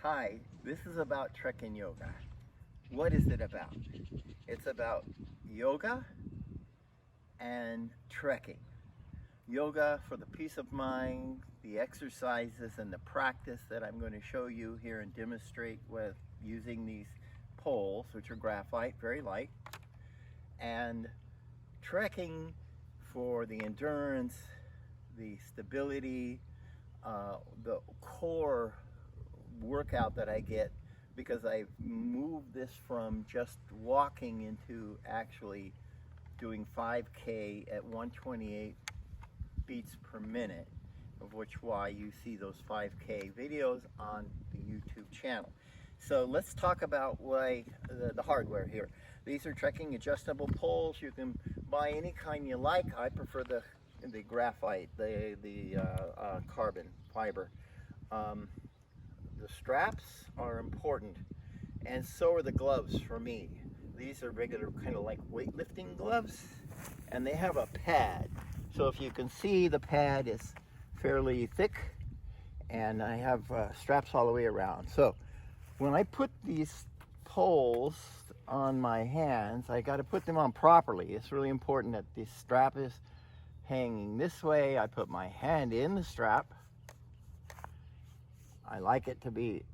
Hi, this is about trekking yoga. What is it about? It's about yoga and trekking. Yoga for the peace of mind, the exercises and the practice that I'm going to show you here and demonstrate with using these poles, which are graphite, very light, and trekking for the endurance, the stability, the core workout that I get because I moved this from just walking into actually doing 5K at 128 beats per minute, of which why you see those 5K videos on the YouTube channel. So let's talk about the hardware here. These are trekking adjustable poles. You can buy any kind you like. I prefer the graphite, the carbon fiber. The straps are important, and so are the gloves for me. These are regular kind of like weightlifting gloves, and they have a pad. So if you can see, the pad is fairly thick, and I have straps all the way around. So when I put these poles on my hands, I got to put them on properly. It's really important that the strap is hanging this way. I put my hand in the strap. I like it to be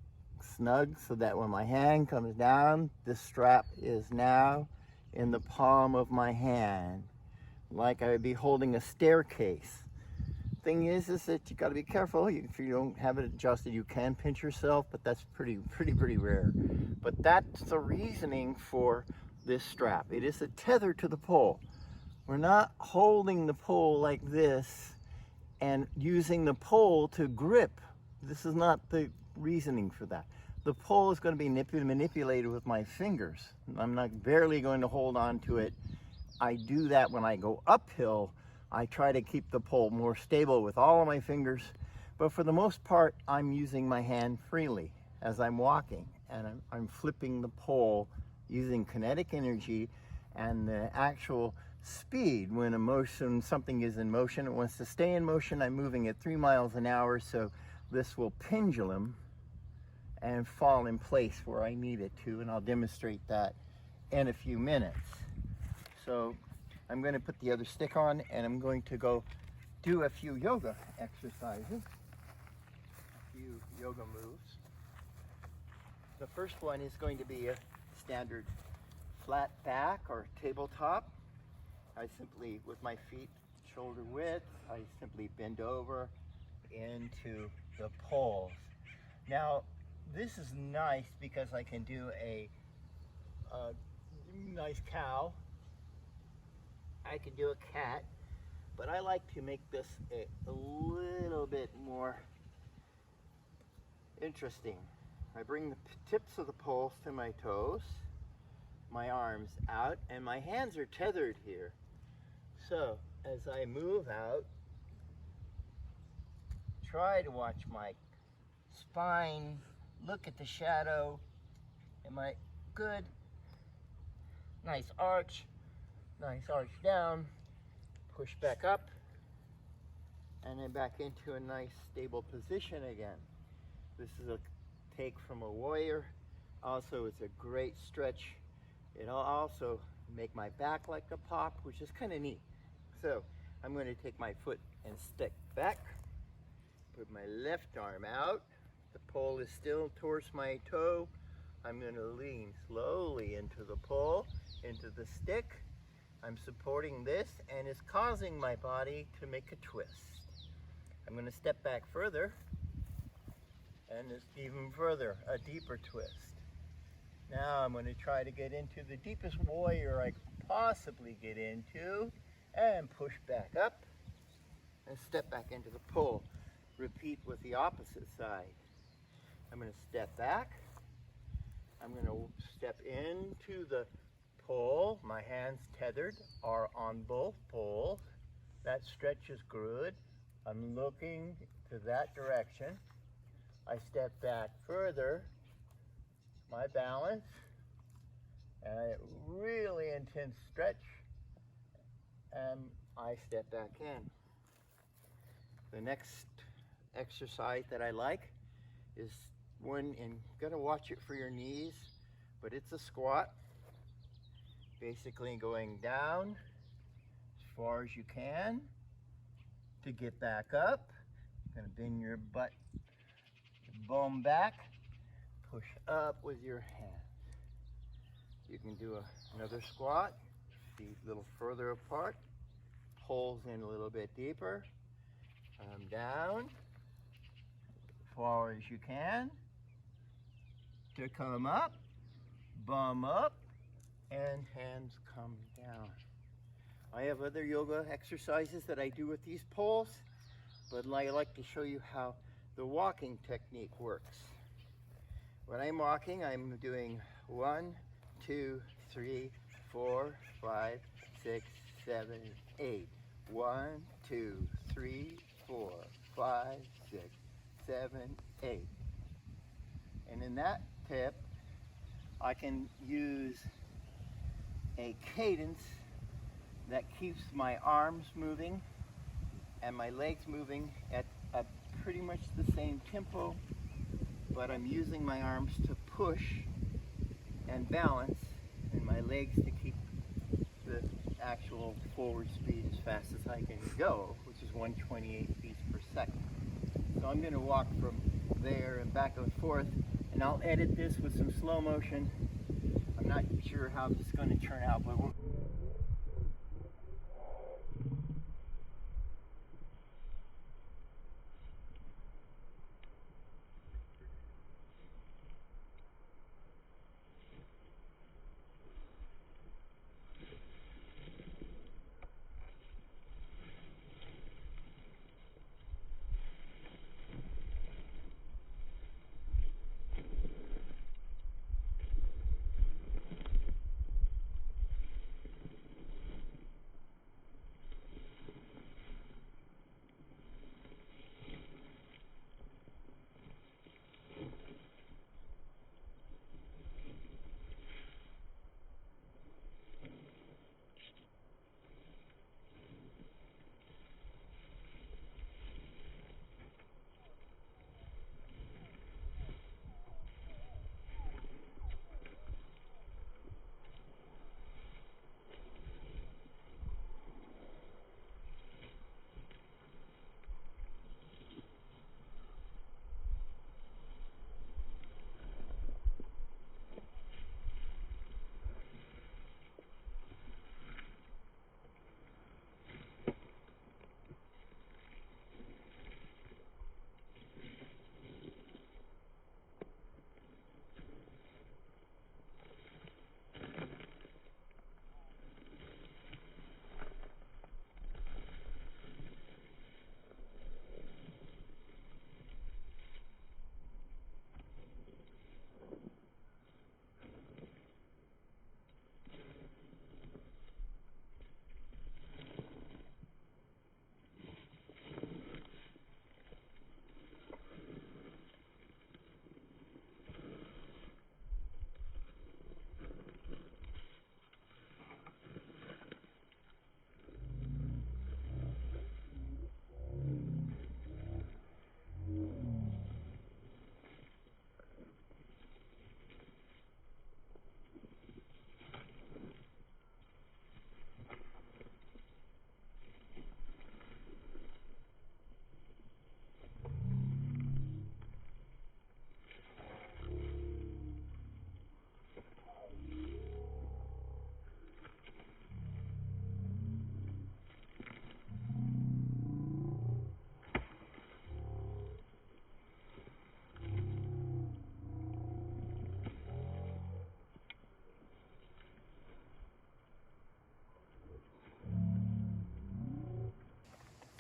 snug so that when my hand comes down, this strap is now in the palm of my hand, like I would be holding a staircase. Thing is that you got to be careful. If you don't have it adjusted, you can pinch yourself, but that's pretty rare. But that's the reasoning for this strap. It is a tether to the pole. We're not holding the pole like this and using the pole to grip. This is not the reasoning for that. The pole is going to be manipulated with my fingers. I'm not barely going to hold on to it. I do that when I go uphill. I try to keep the pole more stable with all of my fingers, but for the most part, I'm using my hand freely as I'm walking, and I'm flipping the pole using kinetic energy and the actual speed. When something is in motion, it wants to stay in motion. I'm moving at 3 miles an hour, so this will pendulum and fall in place where I need it to, and I'll demonstrate that in a few minutes. So I'm going to put the other stick on, and I'm going to go do a few yoga exercises, a few yoga moves. The first one is going to be a standard flat back or tabletop. I simply, with my feet shoulder width, I simply bend over into the poles. Now, this is nice because I can do a nice cow. I can do a cat, but I like to make this a little bit more interesting. I bring the tips of the poles to my toes, my arms out, and my hands are tethered here. So as I move out, try to watch my spine, look at the shadow. Am I good? Nice arch down, push back up, and then back into a nice stable position again. This is a take from a warrior. Also, it's a great stretch. It'll also make my back like a pop, which is kind of neat. So I'm going to take my foot and stick back, put my left arm out. The pole is still towards my toe. I'm going to lean slowly into the pole, into the stick. I'm supporting this, and it's causing my body to make a twist. I'm going to step back further, and it's even further, a deeper twist. Now I'm going to try to get into the deepest warrior I could possibly get into, and push back up, and step back into the pole. Repeat with the opposite side. I'm going to step back. I'm going to step into the pole. My hands tethered are on both poles. That stretch is good. I'm looking to that direction. I step back further. My balance. And a really intense stretch. And I step back in. The next exercise that I like is one, and gotta watch it for your knees, but it's a squat. Basically going down as far as you can to get back up. You're gonna bend your butt, your bum back, push up with your hands. You can do another squat, feet a little further apart, pulls in a little bit deeper, come down as far as you can to come up, bum up, and hands come down. I have other yoga exercises that I do with these poles, but I like to show you how the walking technique works. When I'm walking, I'm doing 1, 2, 3, 4, 5, 6, 7, 8. 1, 2, 3, 4, 5, 6, 7, 8. And in that tip, I can use a cadence that keeps my arms moving and my legs moving at pretty much the same tempo, but I'm using my arms to push and balance and my legs to keep the actual forward speed as fast as I can go, which is 128 beats per second. So I'm going to walk from there and back and forth, and I'll edit this with some slow motion. I'm not sure how this is going to turn out, but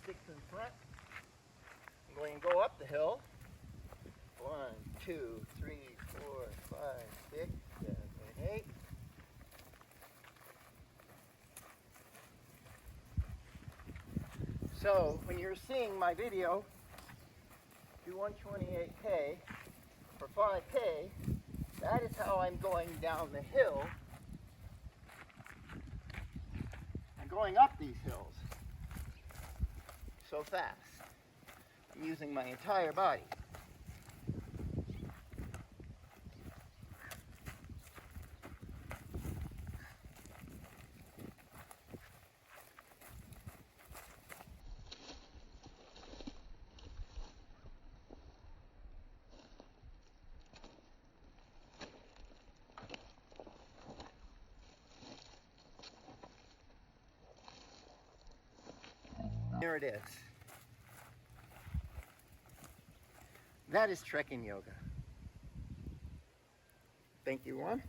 six in front. I'm going to go up the hill. 1, 2, 3, 4, 5, 6, 7, 8. So when you're seeing my video, do 128K for 5K, that is how I'm going down the hill. I'm going up these hills so fast. I'm using my entire body. Here it is. That is trekking yoga. Thank you, Juan.